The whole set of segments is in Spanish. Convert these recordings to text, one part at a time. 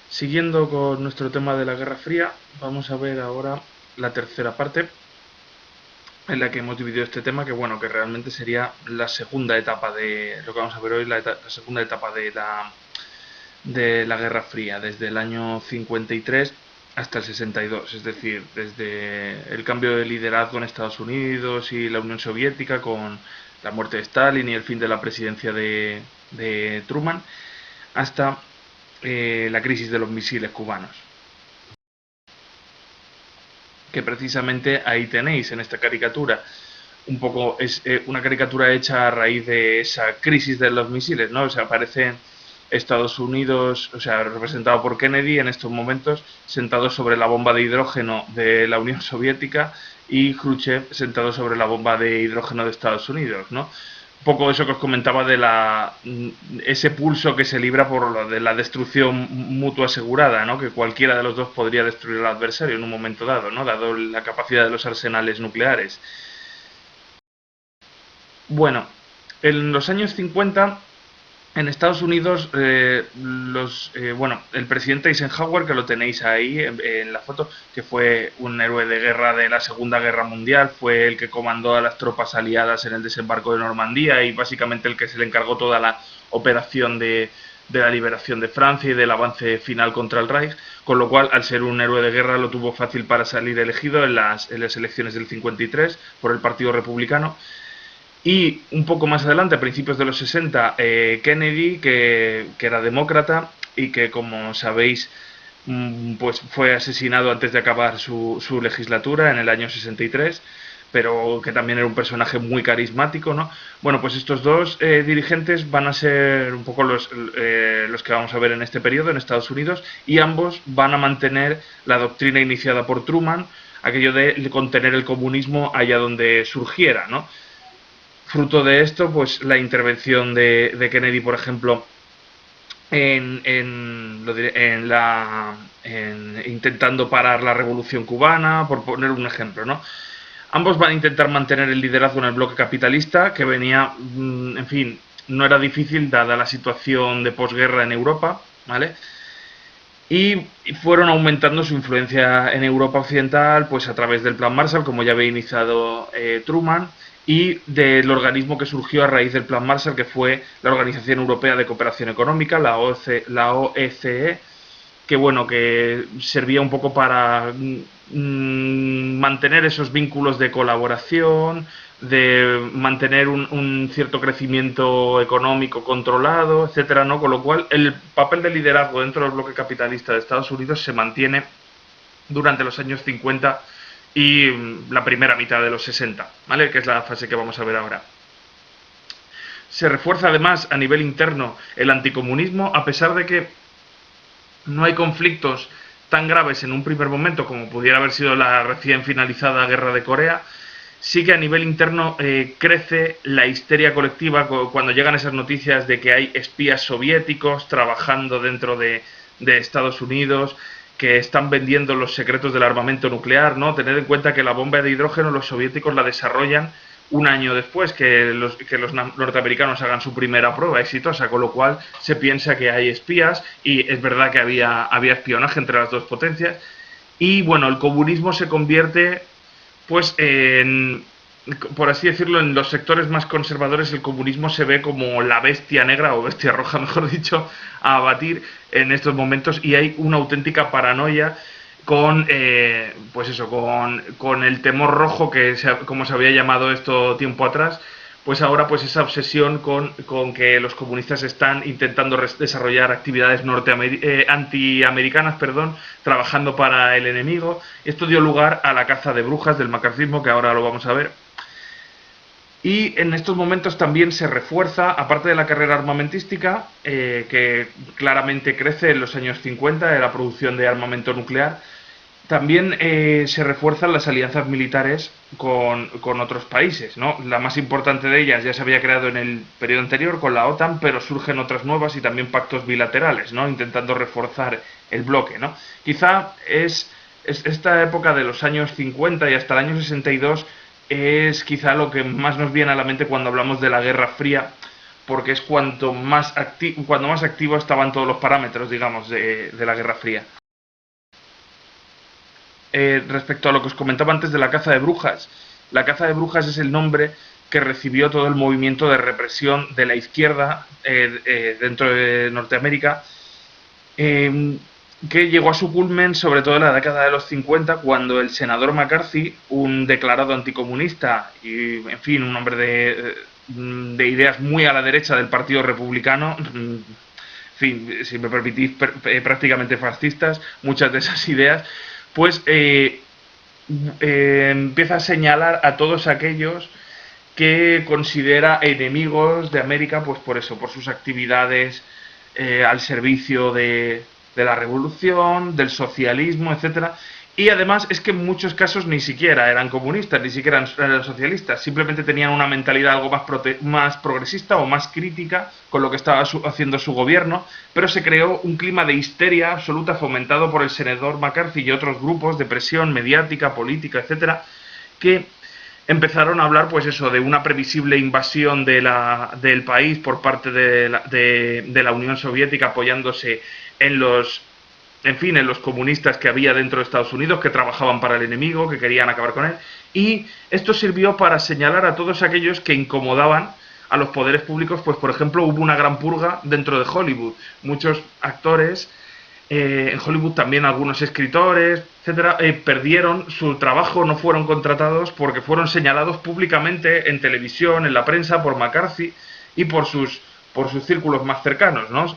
Siguiendo con nuestro tema de la Guerra Fría, vamos a ver ahora la tercera parte en la que hemos dividido este tema, que bueno, que realmente sería la segunda etapa de lo que vamos a ver hoy, la segunda etapa de la Guerra Fría, desde el año 53 hasta el 62, es decir, desde el cambio de liderazgo en Estados Unidos y la Unión Soviética con la muerte de Stalin y el fin de la presidencia de Truman, hasta la crisis de los misiles cubanos. Que precisamente ahí tenéis en esta caricatura un poco es una caricatura hecha a raíz de esa crisis de los misiles, ¿no? O sea, aparece Estados Unidos, o sea, representado por Kennedy en estos momentos, sentado sobre la bomba de hidrógeno de la Unión Soviética y Khrushchev sentado sobre la bomba de hidrógeno de Estados Unidos, ¿no? Un poco eso que os comentaba de ese pulso que se libra por lo de la destrucción mutua asegurada, ¿no? Que cualquiera de los dos podría destruir al adversario en un momento dado, ¿no? Dado la capacidad de los arsenales nucleares. Bueno, en los años 50 en Estados Unidos, bueno, el presidente Eisenhower, que lo tenéis ahí en la foto, que fue un héroe de guerra de la Segunda Guerra Mundial, fue el que comandó a las tropas aliadas en el desembarco de Normandía y básicamente el que se le encargó toda la operación de la liberación de Francia y del avance final contra el Reich, con lo cual, al ser un héroe de guerra, lo tuvo fácil para salir elegido en las elecciones del 53 por el Partido Republicano. Y un poco más adelante, a principios de los 60, Kennedy, que era demócrata y que, como sabéis, pues fue asesinado antes de acabar su legislatura en el año 63, pero que también era un personaje muy carismático, ¿no? Bueno, pues estos dos dirigentes van a ser un poco los que vamos a ver en este periodo en Estados Unidos, y ambos van a mantener la doctrina iniciada por Truman, aquello de contener el comunismo allá donde surgiera, ¿no? Fruto de esto, pues la intervención de Kennedy, por ejemplo, intentando parar la revolución cubana, por poner un ejemplo, ¿no? Ambos van a intentar mantener el liderazgo en el bloque capitalista, que venía, en fin, no era difícil dada la situación de posguerra en Europa, ¿vale? Y fueron aumentando su influencia en Europa occidental, pues a través del Plan Marshall, como ya había iniciado Truman, y del organismo que surgió a raíz del Plan Marshall, que fue la Organización Europea de Cooperación Económica, la OECE, que bueno, que servía un poco para mantener esos vínculos de colaboración, de mantener un cierto crecimiento económico controlado, etcétera, ¿no? Con lo cual el papel de liderazgo dentro del bloque capitalista de Estados Unidos se mantiene durante los años 50 y la primera mitad de los 60, ¿vale? Que es la fase que vamos a ver ahora. Se refuerza además a nivel interno el anticomunismo, a pesar de que no hay conflictos tan graves en un primer momento como pudiera haber sido la recién finalizada guerra de Corea. Sí que a nivel interno crece la histeria colectiva cuando llegan esas noticias de que hay espías soviéticos trabajando dentro de Estados Unidos, que están vendiendo los secretos del armamento nuclear, ¿no? Tener en cuenta que la bomba de hidrógeno los soviéticos la desarrollan un año después que los norteamericanos hagan su primera prueba exitosa, con lo cual se piensa que hay espías, y es verdad que había espionaje entre las dos potencias. Y bueno, el comunismo se convierte, pues, por así decirlo, en los sectores más conservadores el comunismo se ve como la bestia negra, o bestia roja, mejor dicho, a abatir en estos momentos, y hay una auténtica paranoia con, pues eso, con el temor rojo, como se había llamado esto tiempo atrás, pues ahora pues esa obsesión con que los comunistas están intentando desarrollar actividades antiamericanas, perdón, trabajando para el enemigo. Esto dio lugar a la caza de brujas del macartismo, que ahora lo vamos a ver. Y en estos momentos también se refuerza, aparte de la carrera armamentística, que claramente crece en los años 50, de la producción de armamento nuclear, también se refuerzan las alianzas militares con otros países, ¿no? La más importante de ellas ya se había creado en el periodo anterior con la OTAN, pero surgen otras nuevas y también pactos bilaterales, ¿no? Intentando reforzar el bloque, ¿no? Quizá es esta época de los años 50 y hasta el año 62 es quizá lo que más nos viene a la mente cuando hablamos de la Guerra Fría, porque es cuando más activo estaban todos los parámetros, digamos, de la Guerra Fría. Respecto a lo que os comentaba antes de la caza de brujas, la caza de brujas es el nombre que recibió todo el movimiento de represión de la izquierda dentro de Norteamérica, que llegó a su culmen sobre todo en la década de los 50, cuando el senador McCarthy, un declarado anticomunista y, en fin, un hombre de ideas muy a la derecha del Partido Republicano, en fin, si me permitís, prácticamente fascistas, muchas de esas ideas, pues empieza a señalar a todos aquellos que considera enemigos de América, pues por eso, por sus actividades al servicio de la revolución, del socialismo, etcétera. Y además es que en muchos casos ni siquiera eran comunistas, ni siquiera eran socialistas, simplemente tenían una mentalidad algo más progresista o más crítica con lo que estaba haciendo su gobierno, pero se creó un clima de histeria absoluta fomentado por el senador McCarthy y otros grupos de presión mediática, política, etcétera, que empezaron a hablar, pues eso, de una previsible invasión del país por parte de la Unión Soviética, apoyándose en los comunistas que había dentro de Estados Unidos, que trabajaban para el enemigo, que querían acabar con él. Y esto sirvió para señalar a todos aquellos que incomodaban a los poderes públicos. Pues, por ejemplo, hubo una gran purga dentro de Hollywood. Muchos actores, en Hollywood también algunos escritores, etcétera, perdieron su trabajo, no fueron contratados porque fueron señalados públicamente en televisión, en la prensa, por McCarthy y por sus círculos más cercanos, ¿no?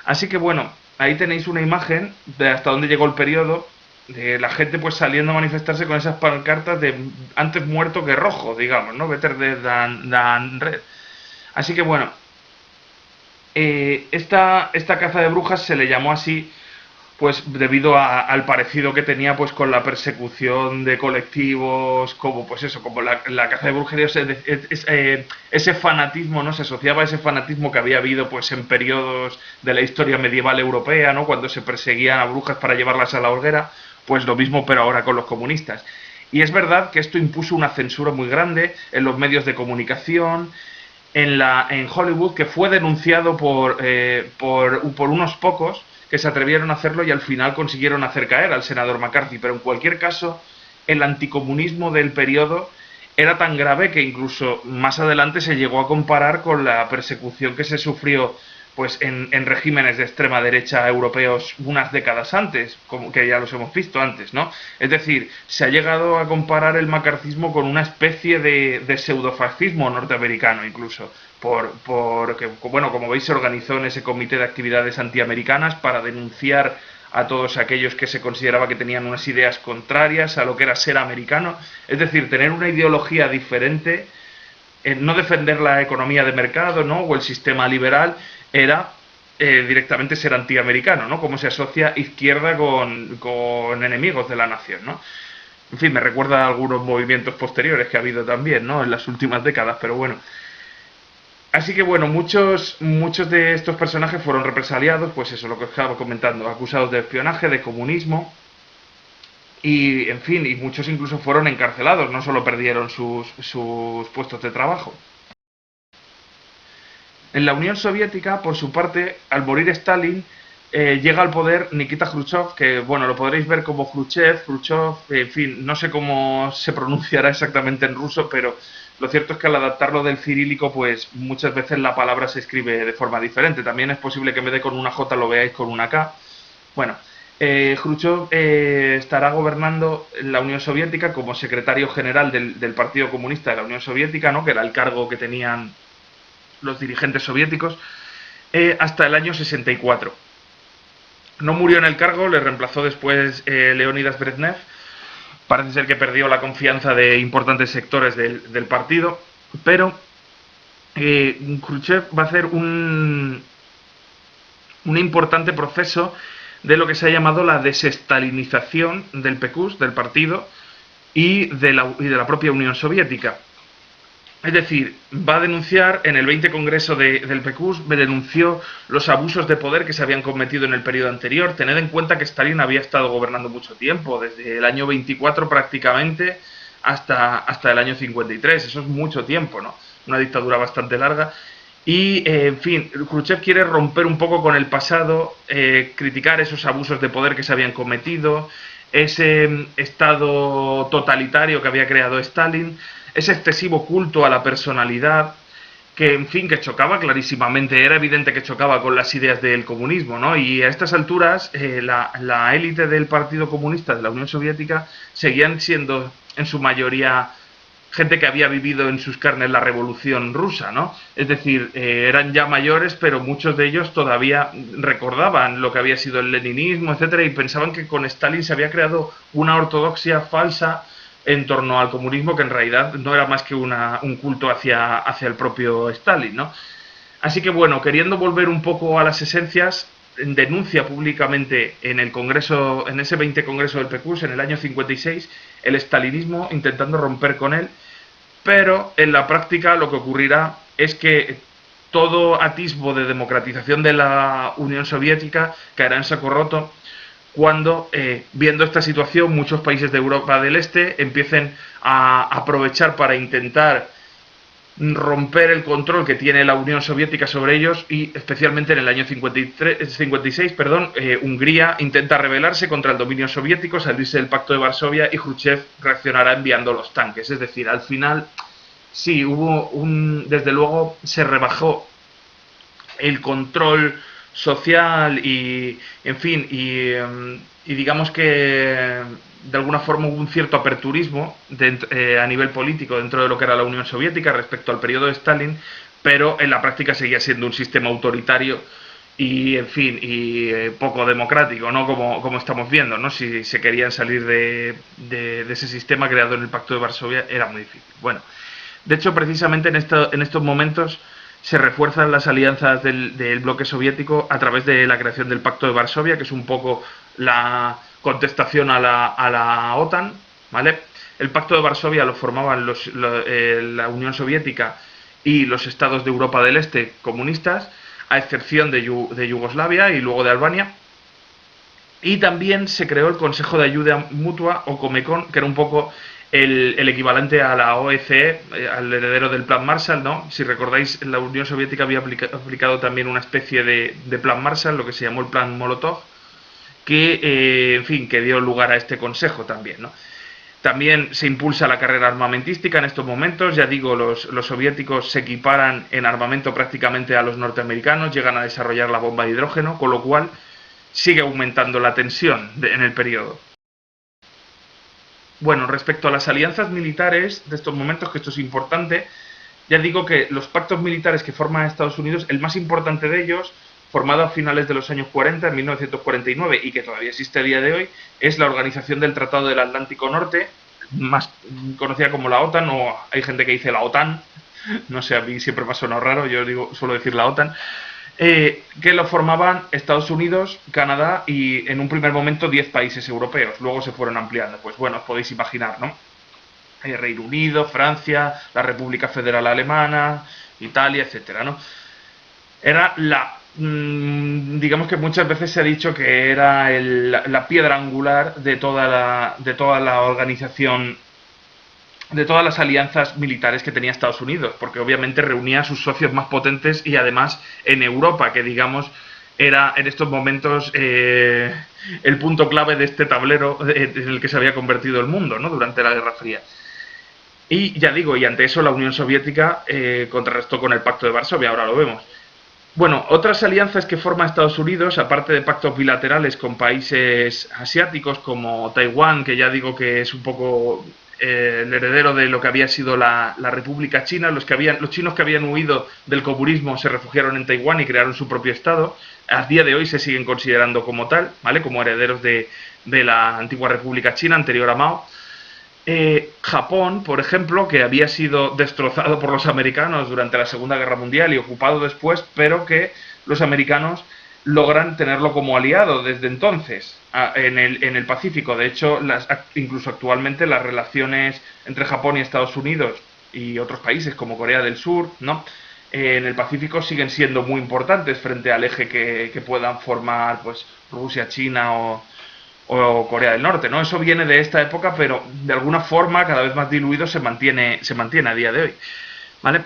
Así que bueno, ahí tenéis una imagen de hasta dónde llegó el periodo, de la gente pues saliendo a manifestarse con esas pancartas de antes muerto que rojo, digamos, ¿no? Better dead than red. Así que bueno, esta caza de brujas se le llamó así pues debido al parecido que tenía pues con la persecución de colectivos, como pues eso, como la caza de brujerías, ese fanatismo, ¿no? Se asociaba a ese fanatismo que había habido pues en periodos de la historia medieval europea, ¿no? Cuando se perseguían a brujas para llevarlas a la hoguera, pues lo mismo pero ahora con los comunistas. Y es verdad que esto impuso una censura muy grande en los medios de comunicación, en Hollywood, que fue denunciado por unos pocos que se atrevieron a hacerlo y al final consiguieron hacer caer al senador McCarthy. Pero en cualquier caso, el anticomunismo del periodo era tan grave que incluso más adelante se llegó a comparar con la persecución que se sufrió pues en regímenes de extrema derecha europeos unas décadas antes, como que ya los hemos visto antes, ¿no? Es decir, se ha llegado a comparar el macartismo con una especie de pseudofascismo norteamericano incluso, porque, bueno, como veis, se organizó en ese comité de actividades antiamericanas para denunciar a todos aquellos que se consideraba que tenían unas ideas contrarias a lo que era ser americano, es decir, tener una ideología diferente, no defender la economía de mercado, ¿no? O el sistema liberal, era directamente ser antiamericano, ¿no? Como se asocia izquierda con enemigos de la nación, ¿no? En fin, me recuerda a algunos movimientos posteriores que ha habido también, ¿no? En las últimas décadas, pero bueno. Así que bueno, muchos de estos personajes fueron represaliados, pues eso, lo que os estaba comentando, acusados de espionaje, de comunismo, y en fin, y muchos incluso fueron encarcelados, no solo perdieron sus puestos de trabajo. En la Unión Soviética, por su parte, al morir Stalin, llega al poder Nikita Khrushchev, que bueno, lo podréis ver como Khrushchev, en fin, no sé cómo se pronunciará exactamente en ruso, pero lo cierto es que al adaptarlo del cirílico, pues muchas veces la palabra se escribe de forma diferente. También es posible que en vez de con una J lo veáis con una K. Bueno, Khrushchev estará gobernando la Unión Soviética como secretario general del Partido Comunista de la Unión Soviética, ¿no? Que era el cargo que tenían los dirigentes soviéticos, hasta el año 64. No murió en el cargo, le reemplazó después Leonidas Brezhnev. Parece ser que perdió la confianza de importantes sectores del partido, pero Khrushchev va a hacer un importante proceso de lo que se ha llamado la desestalinización del PQS, del partido, y de la propia Unión Soviética. Es decir, va a denunciar, en el 20 Congreso del PQS, denunció los abusos de poder que se habían cometido en el periodo anterior. Tened en cuenta que Stalin había estado gobernando mucho tiempo, desde el año 24 prácticamente hasta el año 53. Eso es mucho tiempo, ¿no? Una dictadura bastante larga. Y, en fin, Khrushchev quiere romper un poco con el pasado, criticar esos abusos de poder que se habían cometido, ese estado totalitario que había creado Stalin, ese excesivo culto a la personalidad, que en fin, que chocaba clarísimamente, era evidente que chocaba con las ideas del comunismo, ¿no? Y a estas alturas, la élite del Partido Comunista de la Unión Soviética seguían siendo en su mayoría gente que había vivido en sus carnes la revolución rusa, ¿no? Es decir, eran ya mayores, pero muchos de ellos todavía recordaban lo que había sido el leninismo, etcétera, y pensaban que con Stalin se había creado una ortodoxia falsa en torno al comunismo, que en realidad no era más que un culto hacia el propio Stalin, ¿no? Así que bueno, queriendo volver un poco a las esencias, denuncia públicamente en el Congreso, en ese 20 Congreso del PQS en el año 56, el estalinismo, intentando romper con él, pero en la práctica lo que ocurrirá es que todo atisbo de democratización de la Unión Soviética caerá en saco roto cuando, viendo esta situación, muchos países de Europa del Este empiecen a aprovechar para intentar romper el control que tiene la Unión Soviética sobre ellos, y especialmente en el año 56, Hungría intenta rebelarse contra el dominio soviético, salirse del Pacto de Varsovia, y Khrushchev reaccionará enviando los tanques. Es decir, al final sí hubo desde luego se rebajó el control social y, en fin, y digamos que de alguna forma hubo un cierto aperturismo a nivel político dentro de lo que era la Unión Soviética respecto al periodo de Stalin, pero en la práctica seguía siendo un sistema autoritario y, en fin, poco democrático, ¿no? Como estamos viendo, ¿no? Si se querían salir de ese sistema creado en el Pacto de Varsovia, era muy difícil. Bueno, de hecho, precisamente en estos momentos se refuerzan las alianzas del bloque soviético a través de la creación del Pacto de Varsovia, que es un poco la contestación a la OTAN, ¿vale? El Pacto de Varsovia lo formaban la Unión Soviética y los estados de Europa del Este comunistas, a excepción de Yugoslavia y luego de Albania. Y también se creó el Consejo de Ayuda Mutua, o Comecon, que era un poco el equivalente a la OECE, al heredero del Plan Marshall, ¿no? Si recordáis, la Unión Soviética había aplicado también una especie de Plan Marshall, lo que se llamó el Plan Molotov, que, en fin, que dio lugar a este consejo también, ¿no? También se impulsa la carrera armamentística en estos momentos. Ya digo, los soviéticos se equiparan en armamento prácticamente a los norteamericanos, llegan a desarrollar la bomba de hidrógeno, con lo cual sigue aumentando la tensión en el periodo. Bueno, respecto a las alianzas militares de estos momentos, que esto es importante, ya digo que los pactos militares que forman Estados Unidos, el más importante de ellos, formado a finales de los años 40, en 1949, y que todavía existe a día de hoy, es la Organización del Tratado del Atlántico Norte, más conocida como la OTAN, o hay gente que dice la OTAN, no sé, a mí siempre me ha sonado raro, yo suelo decir la OTAN, que lo formaban Estados Unidos, Canadá y, en un primer momento, 10 países europeos. Luego se fueron ampliando. Pues bueno, os podéis imaginar, ¿no? Reino Unido, Francia, la República Federal Alemana, Italia, etcétera, ¿no? Era digamos que muchas veces se ha dicho que era la piedra angular de toda la organización, de todas las alianzas militares que tenía Estados Unidos, porque obviamente reunía a sus socios más potentes, y además en Europa, que digamos era en estos momentos el punto clave de este tablero en el que se había convertido el mundo, ¿no? Durante la Guerra Fría. Y ya digo, y ante eso la Unión Soviética contrarrestó con el Pacto de Varsovia, ahora lo vemos. Bueno, otras alianzas que forma Estados Unidos, aparte de pactos bilaterales con países asiáticos como Taiwán, que ya digo que es un poco el heredero de lo que había sido la República China. Los chinos que habían huido del comunismo se refugiaron en Taiwán y crearon su propio estado. A día de hoy se siguen considerando como tal, ¿vale? Como herederos de la antigua República China anterior a Mao. Japón, por ejemplo, que había sido destrozado por los americanos durante la Segunda Guerra Mundial y ocupado después, pero que los americanos logran tenerlo como aliado desde entonces en el Pacífico. De hecho, incluso actualmente las relaciones entre Japón y Estados Unidos y otros países como Corea del Sur, ¿no? En el Pacífico siguen siendo muy importantes frente al eje que puedan formar, pues, Rusia, China o Corea del Norte, ¿no? Eso viene de esta época, pero de alguna forma, cada vez más diluido, se mantiene a día de hoy, ¿vale?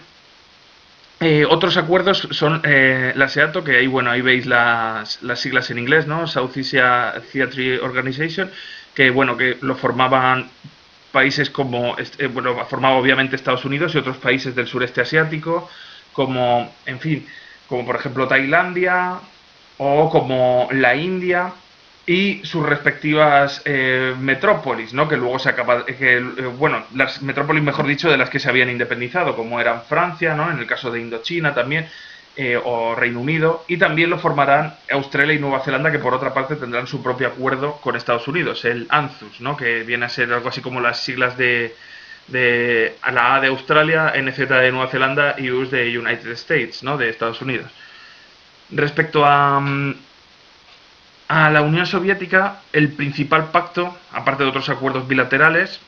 Otros acuerdos son la SEATO, que ahí, bueno, ahí veis las siglas en inglés, ¿no? South Asia Theatre Organization, que, bueno, que lo formaban países como, bueno, formaba obviamente Estados Unidos y otros países del sureste asiático, como, en fin, como por ejemplo Tailandia o como la India y sus respectivas metrópolis, ¿no? Que luego se acaba, bueno, las metrópolis, mejor dicho, de las que se habían independizado, como eran Francia, ¿no? En el caso de Indochina también, o Reino Unido, y también lo formarán Australia y Nueva Zelanda, que por otra parte tendrán su propio acuerdo con Estados Unidos, el ANZUS, ¿no? Que viene a ser algo así como las siglas de la A de Australia, NZ de Nueva Zelanda y US de United States, ¿no? De Estados Unidos. Respecto a la Unión Soviética, el principal pacto, aparte de otros acuerdos bilaterales,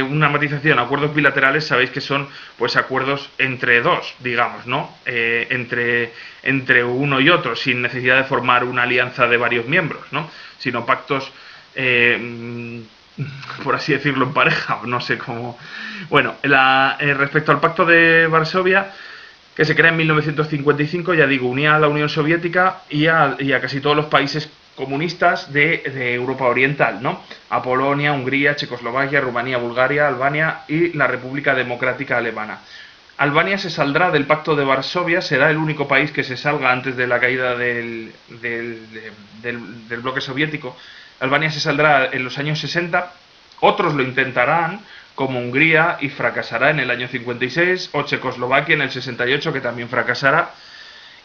una matización, acuerdos bilaterales sabéis que son pues acuerdos entre dos, digamos, ¿no? Entre uno y otro, sin necesidad de formar una alianza de varios miembros, ¿no? Sino pactos, por así decirlo, en pareja, no sé cómo. Bueno, respecto al pacto de Varsovia, que se crea en 1955, ya digo, unía a la Unión Soviética y a casi todos los países comunistas de Europa Oriental, ¿no? A Polonia, Hungría, Checoslovaquia, Rumanía, Bulgaria, Albania y la República Democrática Alemana. Albania se saldrá del Pacto de Varsovia, será el único país que se salga antes de la caída del bloque soviético. Albania se saldrá en los años 60, otros lo intentarán, como Hungría, y fracasará en el año 56, o Checoslovaquia en el 68, que también fracasará,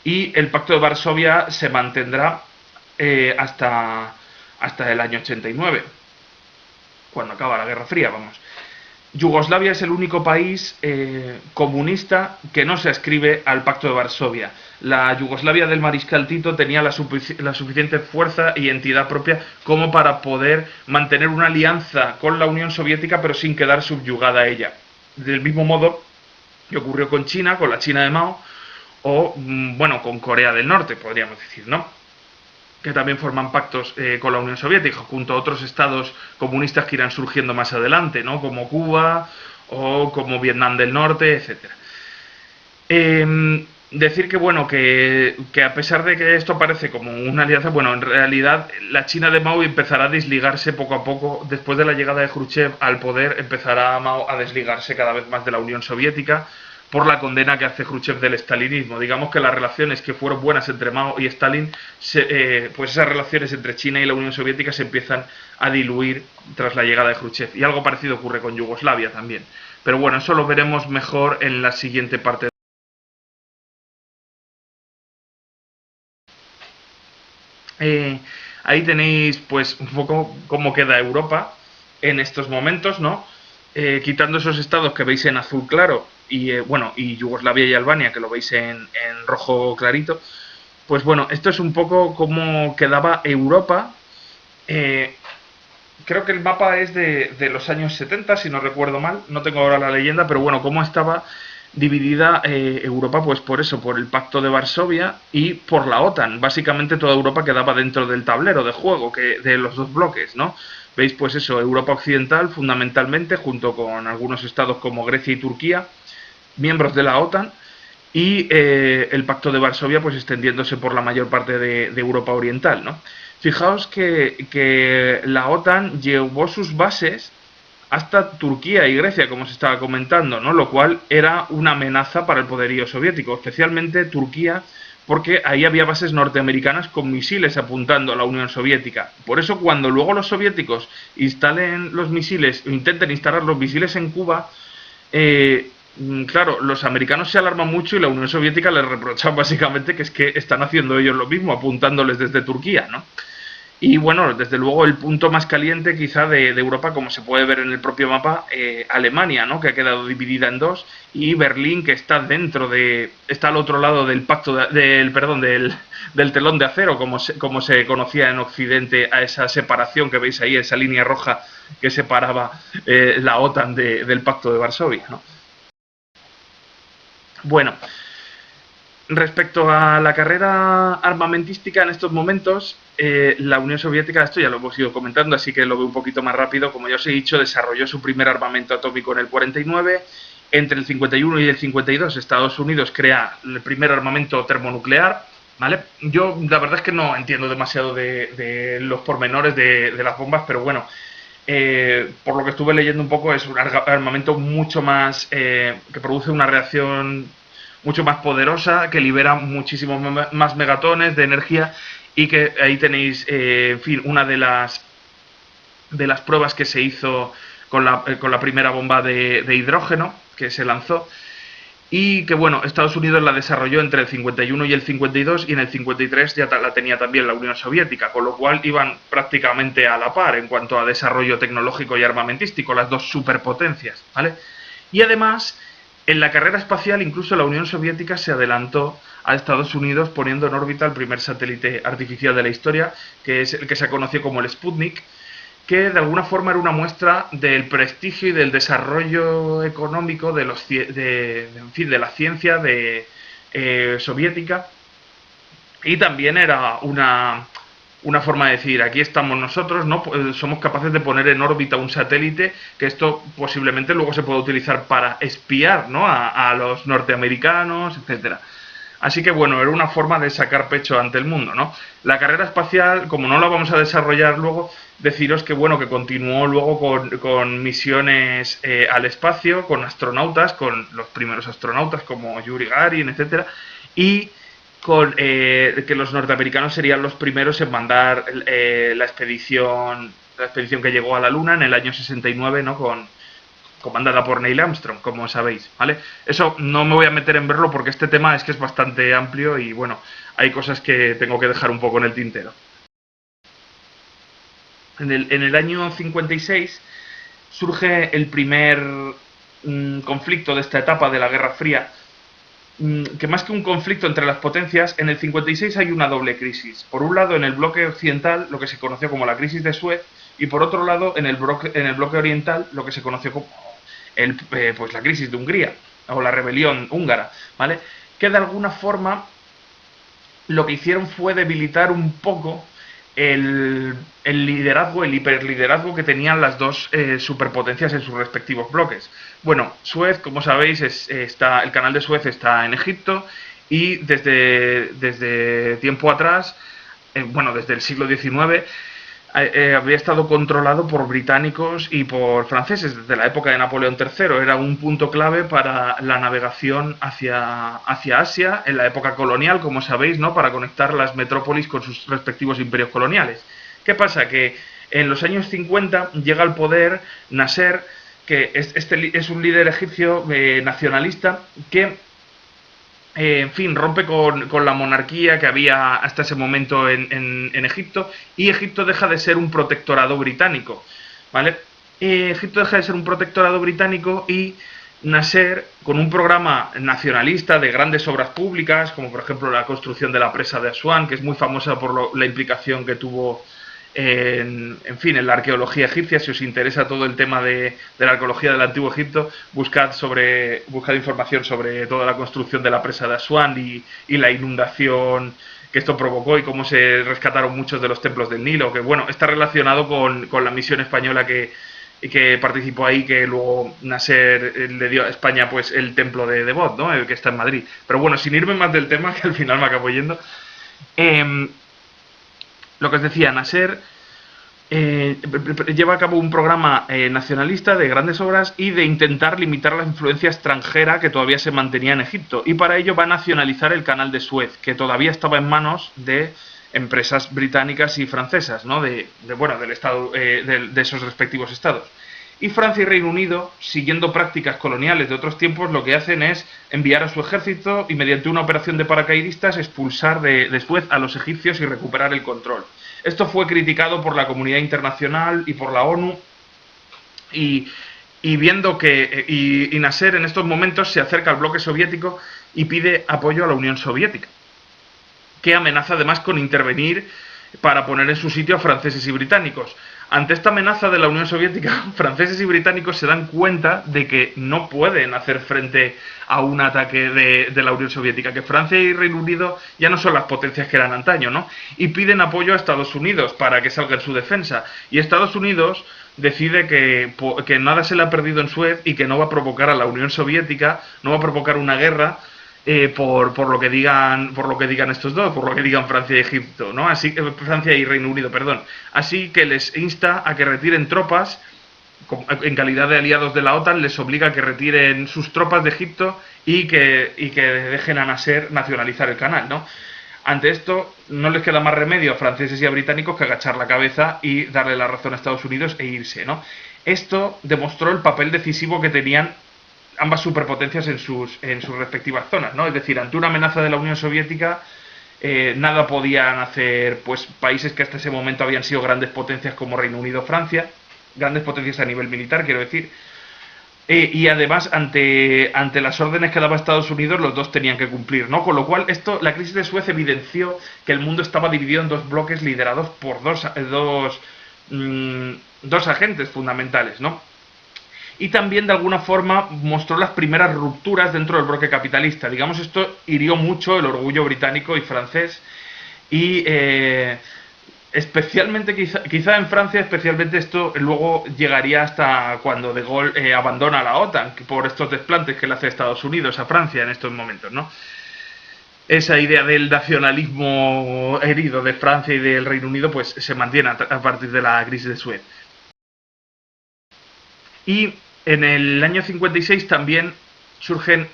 y el Pacto de Varsovia se mantendrá hasta el año 89, cuando acaba la Guerra Fría, vamos. Yugoslavia es el único país comunista que no se adscribe al Pacto de Varsovia. La Yugoslavia del Mariscal Tito tenía la suficiente fuerza y entidad propia como para poder mantener una alianza con la Unión Soviética, pero sin quedar subyugada a ella. Del mismo modo que ocurrió con China, con la China de Mao, o, bueno, con Corea del Norte, podríamos decir, ¿no? Que también forman pactos con la Unión Soviética, junto a otros estados comunistas que irán surgiendo más adelante, ¿no? Como Cuba o como Vietnam del Norte, etcétera. Decir que, bueno, que a pesar de que esto parece como una alianza, bueno, en realidad la China de Mao empezará a desligarse poco a poco. Después de la llegada de Khrushchev al poder, empezará Mao a desligarse cada vez más de la Unión Soviética por la condena que hace Khrushchev del estalinismo. Digamos que las relaciones que fueron buenas entre Mao y Stalin, pues esas relaciones entre China y la Unión Soviética se empiezan a diluir tras la llegada de Khrushchev. Y algo parecido ocurre con Yugoslavia también. Pero bueno, eso lo veremos mejor en la siguiente parte. Ahí tenéis pues un poco cómo queda Europa en estos momentos, ¿no? Quitando esos estados que veis en azul claro y bueno, y Yugoslavia y Albania que lo veis en rojo clarito, pues bueno, esto es un poco cómo quedaba Europa. Eh, Creo que el mapa es de los años 70, si no recuerdo mal, no tengo ahora la leyenda, pero bueno, cómo estaba dividida Europa, pues por eso, por el Pacto de Varsovia y por la OTAN. Básicamente toda Europa quedaba dentro del tablero de juego de los dos bloques, ¿no? Veis pues eso, Europa Occidental fundamentalmente, junto con algunos estados como Grecia y Turquía, miembros de la OTAN, y el Pacto de Varsovia pues extendiéndose por la mayor parte de Europa Oriental, ¿no? Fijaos que la OTAN llevó sus bases hasta Turquía y Grecia, como se estaba comentando, ¿no? Lo cual era una amenaza para el poderío soviético, especialmente Turquía, porque ahí había bases norteamericanas con misiles apuntando a la Unión Soviética. Por eso, cuando luego los soviéticos instalen los misiles, o intenten instalar los misiles en Cuba, claro, los americanos se alarman mucho y la Unión Soviética les reprocha básicamente que es que están haciendo ellos lo mismo, apuntándoles desde Turquía, ¿no? Y bueno, desde luego el punto más caliente quizá de Europa, como se puede ver en el propio mapa, Alemania, ¿no? Que ha quedado dividida en dos, y Berlín, que está está al otro lado del pacto, del telón de acero, como se conocía en Occidente, a esa separación que veis ahí, esa línea roja que separaba la OTAN del pacto de Varsovia, ¿no? Bueno, respecto a la carrera armamentística en estos momentos, la Unión Soviética, esto ya lo hemos ido comentando, así que lo veo un poquito más rápido, como ya os he dicho, desarrolló su primer armamento atómico en el 49 Entre el 51 y el 52 Estados Unidos crea el primer armamento termonuclear, ¿vale? Yo la verdad es que no entiendo demasiado de los pormenores de las bombas, pero bueno, por lo que estuve leyendo un poco, es un armamento mucho más, que produce una reacción mucho más poderosa, que libera muchísimos más megatones de energía, y que ahí tenéis, en fin, una de las pruebas que se hizo con la primera bomba de hidrógeno que se lanzó, y que bueno, Estados Unidos la desarrolló entre el 51 y el 52, y en el 53 ya la tenía también la Unión Soviética, con lo cual iban prácticamente a la par en cuanto a desarrollo tecnológico y armamentístico, las dos superpotencias, ¿vale? Y además, en la carrera espacial, incluso la Unión Soviética se adelantó a Estados Unidos poniendo en órbita el primer satélite artificial de la historia, que es el que se conoció como el Sputnik, que de alguna forma era una muestra del prestigio y del desarrollo económico de la ciencia soviética, y también era una forma de decir, aquí estamos nosotros, ¿no? Somos capaces de poner en órbita un satélite, que esto posiblemente luego se pueda utilizar para espiar, ¿no? a los norteamericanos, etcétera. Así que bueno, era una forma de sacar pecho ante el mundo, ¿no? La carrera espacial, como no la vamos a desarrollar luego, deciros que bueno, que continuó luego con misiones al espacio, con astronautas, con los primeros astronautas como Yuri Gagarin, etcétera, y con que los norteamericanos serían los primeros en mandar la expedición que llegó a la Luna en el año 69, ¿no? Comandada por Neil Armstrong, como sabéis, ¿vale? Eso no me voy a meter en verlo porque este tema es que es bastante amplio y, bueno, hay cosas que tengo que dejar un poco en el tintero. En el año 56 surge el primer conflicto de esta etapa de la Guerra Fría, que más que un conflicto entre las potencias, en el 56 hay una doble crisis. Por un lado, en el bloque occidental, lo que se conoció como la crisis de Suez, y por otro lado, en el bloque oriental, lo que se conoció como pues la crisis de Hungría, o la rebelión húngara, ¿vale? Que de alguna forma lo que hicieron fue debilitar un poco el liderazgo, el hiperliderazgo que tenían las dos superpotencias en sus respectivos bloques. Bueno, Suez, como sabéis, el canal de Suez está en Egipto, y desde tiempo atrás, bueno, desde el siglo XIX, había estado controlado por británicos y por franceses desde la época de Napoleón III. Era un punto clave para la navegación hacia Asia en la época colonial, como sabéis, ¿no? Para conectar las metrópolis con sus respectivos imperios coloniales. ¿Qué pasa? Que en los años 50 llega al poder Nasser, que es un líder egipcio nacionalista que en fin, rompe con la monarquía que había hasta ese momento en Egipto, y Egipto deja de ser un protectorado británico, ¿vale? Egipto deja de ser un protectorado británico, y Nasser, con un programa nacionalista de grandes obras públicas, como por ejemplo la construcción de la presa de Asuán, que es muy famosa por la implicación que tuvo en la arqueología egipcia. Si os interesa todo el tema de la arqueología del Antiguo Egipto, buscad información sobre toda la construcción de la presa de Asuán y la inundación que esto provocó, y cómo se rescataron muchos de los templos del Nilo, que bueno, está relacionado con la misión española que participó ahí, que luego Nasser le dio a España pues el templo de Devot, ¿no? El que está en Madrid. Pero bueno, sin irme más del tema, que al final me acabo yendo, lo que os decía, Nasser lleva a cabo un programa nacionalista de grandes obras y de intentar limitar la influencia extranjera que todavía se mantenía en Egipto, y para ello va a nacionalizar el canal de Suez, que todavía estaba en manos de empresas británicas y francesas, ¿no? del estado, de esos respectivos estados. Y Francia y Reino Unido, siguiendo prácticas coloniales de otros tiempos, lo que hacen es enviar a su ejército y, mediante una operación de paracaidistas, expulsar de Suez a los egipcios y recuperar el control. Esto fue criticado por la comunidad internacional y por la ONU, y viendo que Nasser en estos momentos se acerca al bloque soviético y pide apoyo a la Unión Soviética, que amenaza además con intervenir para poner en su sitio a franceses y británicos. Ante esta amenaza de la Unión Soviética, franceses y británicos se dan cuenta de que no pueden hacer frente a un ataque de la Unión Soviética, que Francia y Reino Unido ya no son las potencias que eran antaño, ¿no? Y piden apoyo a Estados Unidos para que salga en su defensa. Y Estados Unidos, decide que nada se le ha perdido en Suez y que no va a provocar a la Unión Soviética, no va a provocar una guerra por lo que digan estos dos, por lo que digan Francia y Egipto, ¿no? Así que Francia y Reino Unido, perdón. Así que les insta a que retiren tropas en calidad de aliados de la OTAN, les obliga a que retiren sus tropas de Egipto y que dejen a Nasser nacionalizar el canal, ¿no? Ante esto, no les queda más remedio a franceses y a británicos que agachar la cabeza y darle la razón a Estados Unidos e irse, ¿no? Esto demostró el papel decisivo que tenían ambas superpotencias en sus respectivas zonas, ¿no? Es decir, ante una amenaza de la Unión Soviética, nada podían hacer pues países que hasta ese momento habían sido grandes potencias como Reino Unido o Francia, grandes potencias a nivel militar, quiero decir, y además ante las órdenes que daba Estados Unidos los dos tenían que cumplir, ¿no? Con lo cual la crisis de Suez evidenció que el mundo estaba dividido en dos bloques liderados por dos agentes fundamentales, ¿no? Y también de alguna forma mostró las primeras rupturas dentro del bloque capitalista. Digamos, esto hirió mucho el orgullo británico y francés y especialmente quizá en Francia, especialmente esto luego llegaría hasta cuando De Gaulle abandona la OTAN por estos desplantes que le hace Estados Unidos a Francia en estos momentos, ¿no? Esa idea del nacionalismo herido de Francia y del Reino Unido pues se mantiene a partir de la crisis de Suez. Y en el año 56 también surgen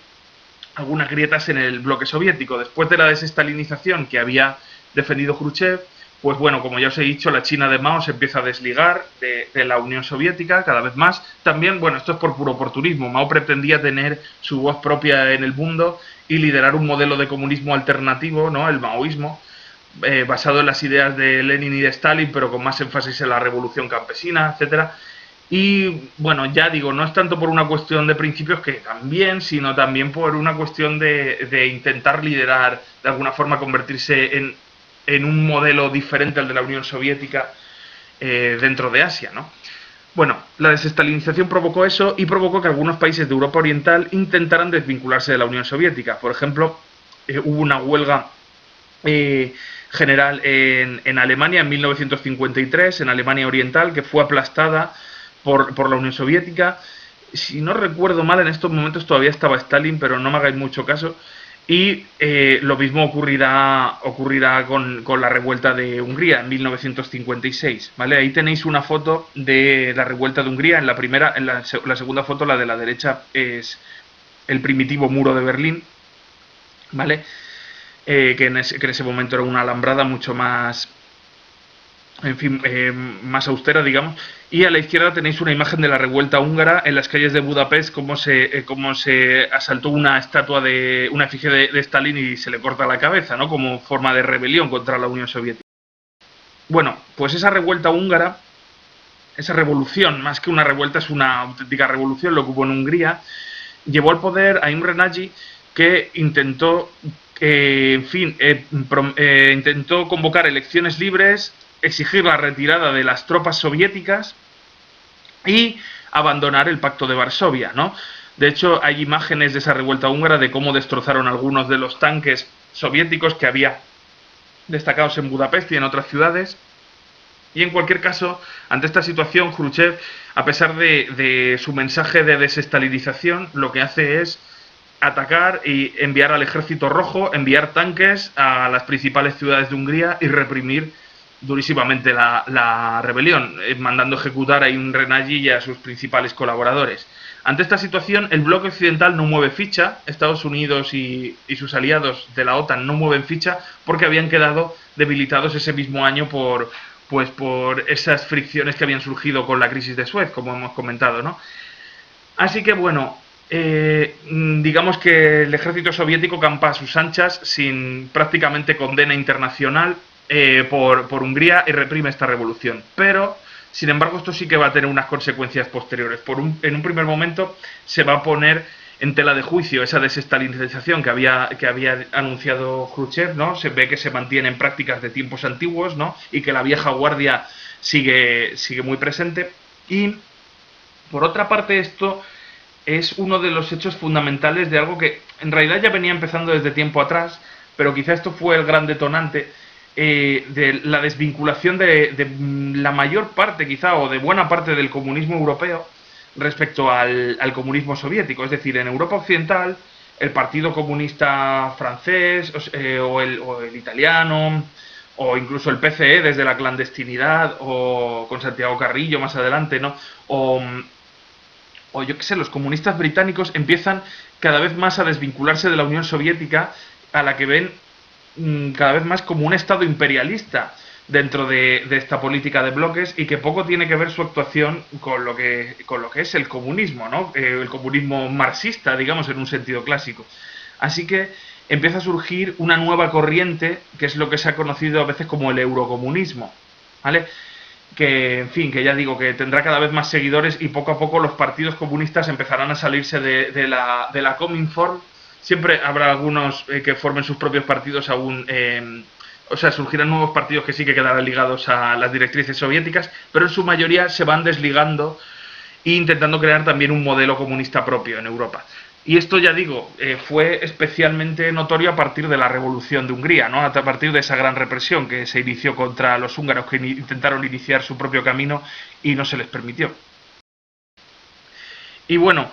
algunas grietas en el bloque soviético. Después de la desestalinización que había defendido Khrushchev, pues bueno, como ya os he dicho, la China de Mao se empieza a desligar de la Unión Soviética cada vez más. También, bueno, esto es por puro oportunismo. Mao pretendía tener su voz propia en el mundo y liderar un modelo de comunismo alternativo, ¿no? El maoísmo, basado en las ideas de Lenin y de Stalin, pero con más énfasis en la revolución campesina, etcétera. Y bueno, ya digo, no es tanto por una cuestión de principios, que también, sino también por una cuestión de intentar liderar, de alguna forma convertirse en un modelo diferente al de la Unión Soviética dentro de Asia, ¿no? Bueno, la desestalinización provocó eso y provocó que algunos países de Europa Oriental intentaran desvincularse de la Unión Soviética. Por ejemplo, hubo una huelga general en Alemania en 1953, en Alemania Oriental, que fue aplastada por la Unión Soviética. Si no recuerdo mal, en estos momentos todavía estaba Stalin, pero no me hagáis mucho caso. Y lo mismo ocurrirá con la revuelta de Hungría en 1956, ¿vale? Ahí tenéis una foto de la revuelta de Hungría. La segunda foto, la de la derecha, es el primitivo muro de Berlín, ¿vale? Que en ese momento era una alambrada mucho más, en fin, más austera, digamos. Y a la izquierda tenéis una imagen de la revuelta húngara en las calles de Budapest, cómo se asaltó una efigie de Stalin y se le corta la cabeza, ¿no? Como forma de rebelión contra la Unión Soviética. Bueno, pues esa revuelta húngara, esa revolución, más que una revuelta, es una auténtica revolución, lo que hubo en Hungría, llevó al poder a Imre Nagy, que intentó, intentó convocar elecciones libres, exigir la retirada de las tropas soviéticas y abandonar el Pacto de Varsovia, ¿no? De hecho, hay imágenes de esa revuelta húngara de cómo destrozaron algunos de los tanques soviéticos que había destacados en Budapest y en otras ciudades. Y en cualquier caso, ante esta situación, Khrushchev, a pesar de su mensaje de desestalinización, lo que hace es atacar y enviar al Ejército Rojo, enviar tanques a las principales ciudades de Hungría y reprimir durísimamente la rebelión, mandando ejecutar a Imre Nagy y a sus principales colaboradores. Ante esta situación, el bloque occidental no mueve ficha, Estados Unidos y sus aliados de la OTAN no mueven ficha porque habían quedado debilitados ese mismo año por esas fricciones que habían surgido con la crisis de Suez, como hemos comentado, ¿no? Así que bueno, digamos que el ejército soviético campa a sus anchas sin prácticamente condena internacional por Hungría y reprime esta revolución. Pero, sin embargo, esto sí que va a tener unas consecuencias posteriores. En un primer momento se va a poner en tela de juicio esa desestalinización que había anunciado Khrushchev, ¿no? Se ve que se mantienen prácticas de tiempos antiguos, ¿no? Y que la vieja guardia sigue muy presente. Y, por otra parte, esto es uno de los hechos fundamentales de algo que en realidad ya venía empezando desde tiempo atrás, pero quizá esto fue el gran detonante, de la desvinculación de la mayor parte quizá o de buena parte del comunismo europeo respecto al comunismo soviético. Es decir, en Europa Occidental el Partido Comunista francés o el italiano o incluso el PCE desde la clandestinidad o con Santiago Carrillo más adelante, ¿no? O yo qué sé, los comunistas británicos empiezan cada vez más a desvincularse de la Unión Soviética, a la que ven cada vez más como un estado imperialista dentro de esta política de bloques y que poco tiene que ver su actuación con lo que es el comunismo, ¿no? El comunismo marxista, digamos, en un sentido clásico. Así que empieza a surgir una nueva corriente, que es lo que se ha conocido a veces como el eurocomunismo, ¿vale? Que, en fin, que ya digo, que tendrá cada vez más seguidores y poco a poco los partidos comunistas empezarán a salirse de la Cominform. Siempre habrá algunos que formen sus propios partidos aún, o sea, surgirán nuevos partidos que sí que quedarán ligados a las directrices soviéticas, pero en su mayoría se van desligando e intentando crear también un modelo comunista propio en Europa. Y esto, ya digo, fue especialmente notorio a partir de la Revolución de Hungría, ¿no? A partir de esa gran represión que se inició contra los húngaros que intentaron iniciar su propio camino y no se les permitió. Y bueno,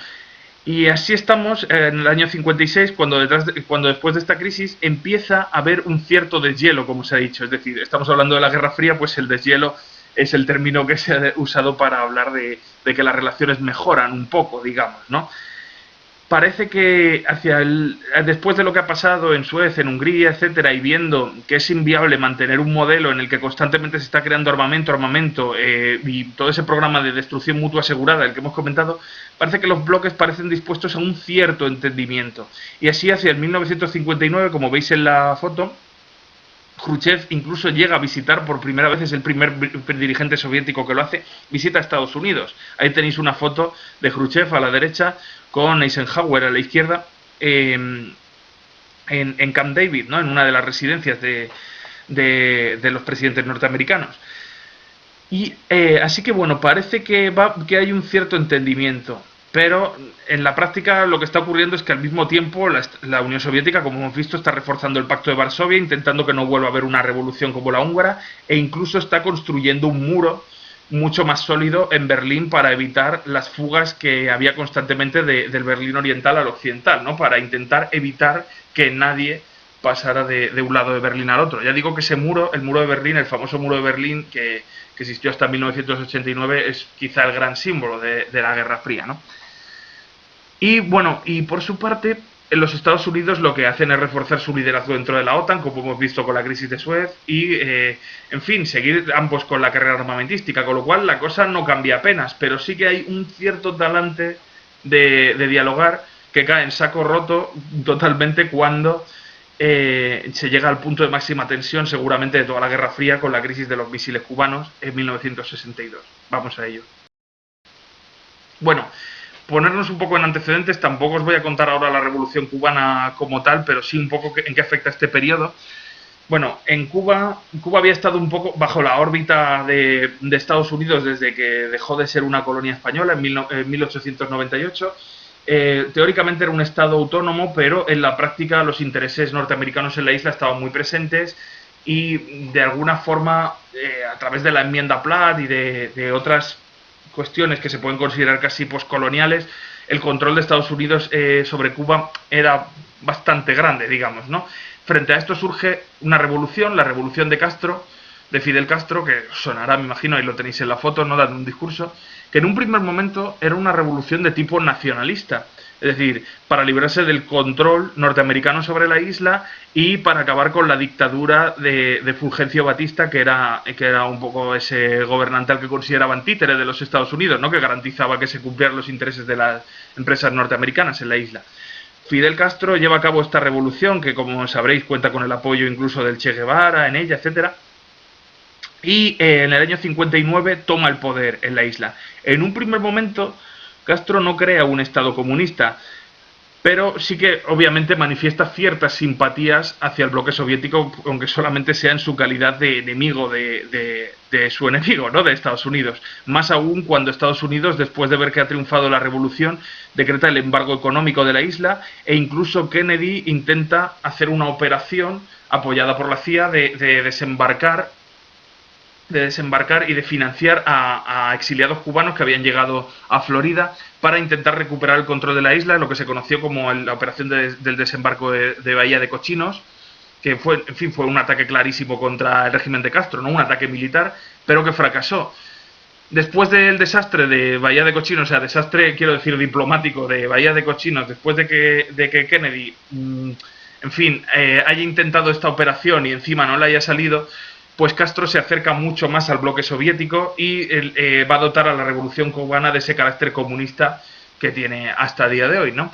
y así estamos en el año 56, cuando después de esta crisis empieza a haber un cierto deshielo, como se ha dicho. Es decir, estamos hablando de la Guerra Fría, pues el deshielo es el término que se ha usado para hablar de que las relaciones mejoran un poco, digamos, ¿no? Parece que después de lo que ha pasado en Suez, en Hungría, etcétera, y viendo que es inviable mantener un modelo en el que constantemente se está creando armamento, y todo ese programa de destrucción mutua asegurada, el que hemos comentado, parece que los bloques parecen dispuestos a un cierto entendimiento. Y así hacia el 1959, como veis en la foto, Khrushchev incluso llega a visitar por primera vez, es el primer dirigente soviético que lo hace, visita a Estados Unidos. Ahí tenéis una foto de Khrushchev a la derecha con Eisenhower a la izquierda en Camp David, ¿no? En una de las residencias de los presidentes norteamericanos. Y así que bueno, parece que hay un cierto entendimiento, pero en la práctica lo que está ocurriendo es que al mismo tiempo la Unión Soviética, como hemos visto, está reforzando el Pacto de Varsovia, intentando que no vuelva a haber una revolución como la húngara, e incluso está construyendo un muro mucho más sólido en Berlín para evitar las fugas que había constantemente del Berlín oriental al occidental, ¿no? Para intentar evitar que nadie pasara de un lado de Berlín al otro. Ya digo que ese muro, el muro de Berlín, el famoso muro de Berlín que existió hasta 1989, es quizá el gran símbolo de la Guerra Fría, ¿no? Y bueno, y por su parte, en los Estados Unidos lo que hacen es reforzar su liderazgo dentro de la OTAN, como hemos visto con la crisis de Suez, y, en fin, seguir ambos con la carrera armamentística, con lo cual la cosa no cambia apenas, pero sí que hay un cierto talante de dialogar que cae en saco roto totalmente cuando se llega al punto de máxima tensión, seguramente de toda la Guerra Fría, con la crisis de los misiles cubanos en 1962. Vamos a ello. Bueno, ponernos un poco en antecedentes, tampoco os voy a contar ahora la Revolución Cubana como tal, pero sí un poco en qué afecta este periodo. Bueno, en Cuba había estado un poco bajo la órbita de Estados Unidos desde que dejó de ser una colonia española en 1898. Teóricamente era un estado autónomo, pero en la práctica los intereses norteamericanos en la isla estaban muy presentes y de alguna forma, a través de la enmienda Platt y de otras cuestiones que se pueden considerar casi poscoloniales, el control de Estados Unidos sobre Cuba era bastante grande, digamos, ¿no? Frente a esto surge una revolución, la revolución de Castro, de Fidel Castro, que sonará, me imagino, ahí lo tenéis en la foto, no dando un discurso, que en un primer momento era una revolución de tipo nacionalista, es decir, para librarse del control norteamericano sobre la isla y para acabar con la dictadura de Fulgencio Batista, que era un poco ese gobernante al que consideraban títere de los Estados Unidos, ¿no? Que garantizaba que se cumplieran los intereses de las empresas norteamericanas en la isla. Fidel Castro lleva a cabo esta revolución, que como sabréis cuenta con el apoyo incluso del Che Guevara en ella, etcétera. Y en el año 59 toma el poder en la isla. En un primer momento, Castro no crea un Estado comunista. pero sí que obviamente manifiesta ciertas simpatías hacia el bloque soviético, aunque solamente sea en su calidad de enemigo de su enemigo, ¿no? De Estados Unidos. Más aún cuando Estados Unidos, después de ver que ha triunfado la revolución, decreta el embargo económico de la isla, e incluso Kennedy intenta hacer una operación apoyada por la CIA de desembarcar y de financiar a exiliados cubanos que habían llegado a Florida para intentar recuperar el control de la isla, lo que se conoció como la operación del desembarco de Bahía de Cochinos, que fue, en fin, fue un ataque clarísimo contra el régimen de Castro, ¿no? Un ataque militar, pero que fracasó. Después del desastre de Bahía de Cochinos, o sea, desastre, quiero decir, diplomático de Bahía de Cochinos, después de que Kennedy, en fin, haya intentado esta operación y encima no le haya salido, pues Castro se acerca mucho más al bloque soviético y va a dotar a la revolución cubana de ese carácter comunista que tiene hasta el día de hoy, ¿no?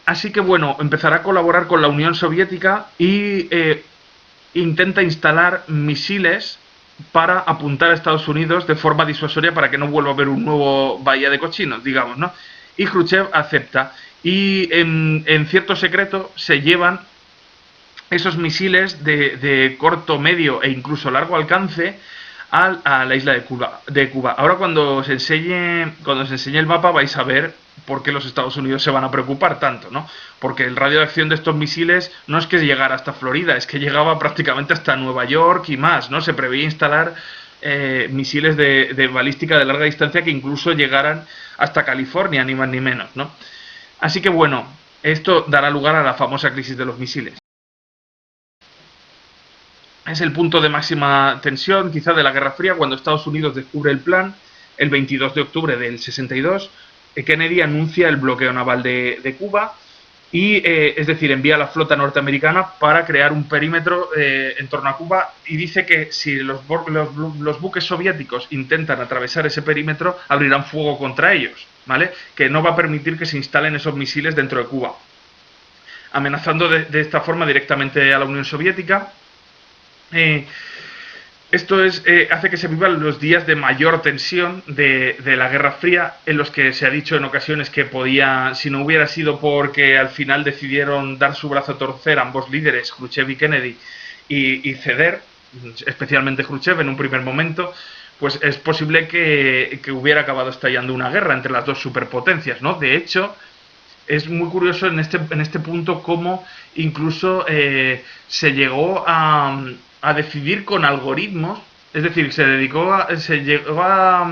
Así que bueno, empezará a colaborar con la Unión Soviética y intenta instalar misiles para apuntar a Estados Unidos de forma disuasoria para que no vuelva a haber un nuevo Bahía de Cochinos, digamos, ¿no? Y Khrushchev acepta. Y en cierto secreto se llevan esos misiles de corto, medio e incluso largo alcance a la isla de Cuba. Ahora cuando os enseñe el mapa vais a ver por qué los Estados Unidos se van a preocupar tanto, ¿no? Porque el radio de acción de estos misiles no es que llegara hasta Florida, es que llegaba prácticamente hasta Nueva York y más, ¿no? Se preveía instalar misiles de balística de larga distancia que incluso llegaran hasta California, ni más ni menos, ¿no? Así que bueno, esto dará lugar a la famosa crisis de los misiles. Es el punto de máxima tensión, quizá, de la Guerra Fría, cuando Estados Unidos descubre el plan, el 22 de octubre del 62, Kennedy anuncia el bloqueo naval de Cuba, y es decir, envía a la flota norteamericana para crear un perímetro en torno a Cuba, y dice que si los buques soviéticos intentan atravesar ese perímetro, abrirán fuego contra ellos, ¿vale? Que no va a permitir que se instalen esos misiles dentro de Cuba, amenazando de esta forma directamente a la Unión Soviética. Esto hace que se vivan los días de mayor tensión de la Guerra Fría, en los que se ha dicho en ocasiones que podía, si no hubiera sido porque al final decidieron dar su brazo a torcer ambos líderes, Khrushchev y Kennedy, y ceder, especialmente Khrushchev en un primer momento, pues es posible que hubiera acabado estallando una guerra entre las dos superpotencias, ¿no? De hecho, es muy curioso en este punto cómo incluso se llegó a decidir con algoritmos, es decir, se llegó a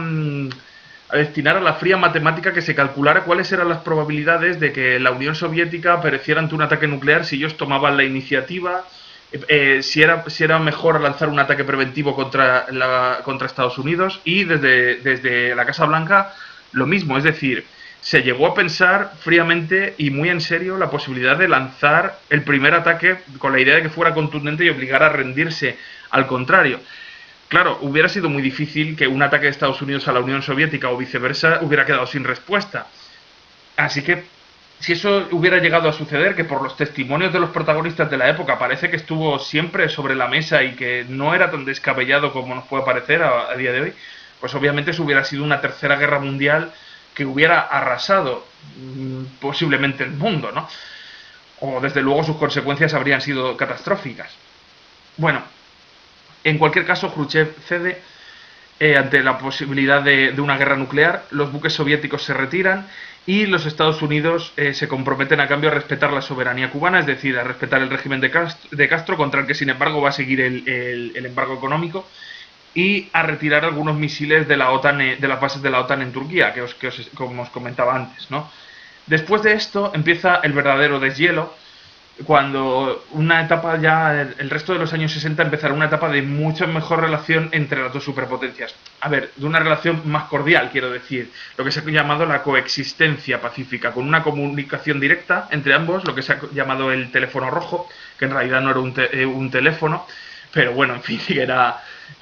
destinar a la fría matemática que se calculara cuáles eran las probabilidades de que la Unión Soviética pereciera ante un ataque nuclear si ellos tomaban la iniciativa, si era mejor lanzar un ataque preventivo contra Estados Unidos, y desde la Casa Blanca lo mismo, es decir, se llegó a pensar fríamente y muy en serio la posibilidad de lanzar el primer ataque con la idea de que fuera contundente y obligara a rendirse al contrario. Claro, hubiera sido muy difícil que un ataque de Estados Unidos a la Unión Soviética o viceversa hubiera quedado sin respuesta. Así que, si eso hubiera llegado a suceder, que por los testimonios de los protagonistas de la época parece que estuvo siempre sobre la mesa y que no era tan descabellado como nos puede parecer a día de hoy, pues obviamente eso hubiera sido una tercera guerra mundial que hubiera arrasado posiblemente el mundo, ¿no? O desde luego sus consecuencias habrían sido catastróficas. Bueno, en cualquier caso, Khrushchev cede ante la posibilidad de una guerra nuclear, los buques soviéticos se retiran y los Estados Unidos se comprometen a cambio a respetar la soberanía cubana, es decir, a respetar el régimen de Castro, contra el que sin embargo va a seguir el embargo económico, y a retirar algunos misiles de la OTAN, de las bases de la OTAN en Turquía, como os comentaba antes, ¿no? Después de esto empieza el verdadero deshielo, cuando una etapa ya, el resto de los años 60 empezará una etapa de mucha mejor relación entre las dos superpotencias. A ver, de una relación más cordial, quiero decir, lo que se ha llamado la coexistencia pacífica, con una comunicación directa entre ambos, lo que se ha llamado el teléfono rojo, que en realidad no era un teléfono, pero bueno, en fin, que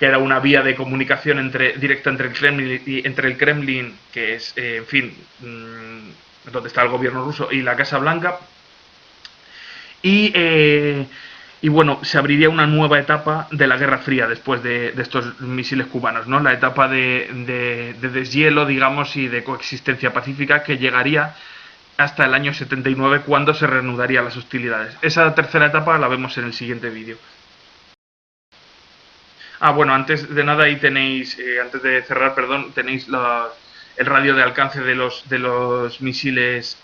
era una vía de comunicación directa entre el Kremlin, que es, en fin, donde está el gobierno ruso, y la Casa Blanca. Y bueno, se abriría una nueva etapa de la Guerra Fría después de estos misiles cubanos, ¿no? La etapa de deshielo, digamos, y de coexistencia pacífica, que llegaría hasta el año 79, cuando se reanudarían las hostilidades. Esa tercera etapa la vemos en el siguiente vídeo. Bueno, antes de nada ahí tenéis, antes de cerrar, perdón, tenéis el radio de alcance de los misiles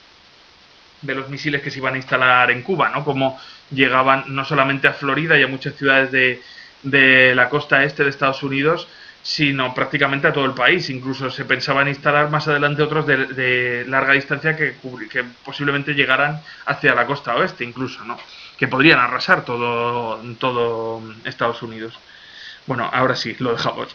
que se iban a instalar en Cuba, ¿no? Como llegaban no solamente a Florida y a muchas ciudades de la costa este de Estados Unidos, sino prácticamente a todo el país. Incluso se pensaban instalar más adelante otros de larga distancia que posiblemente llegaran hacia la costa oeste, incluso, ¿no? Que podrían arrasar todo Estados Unidos. Bueno, ahora sí, lo dejamos.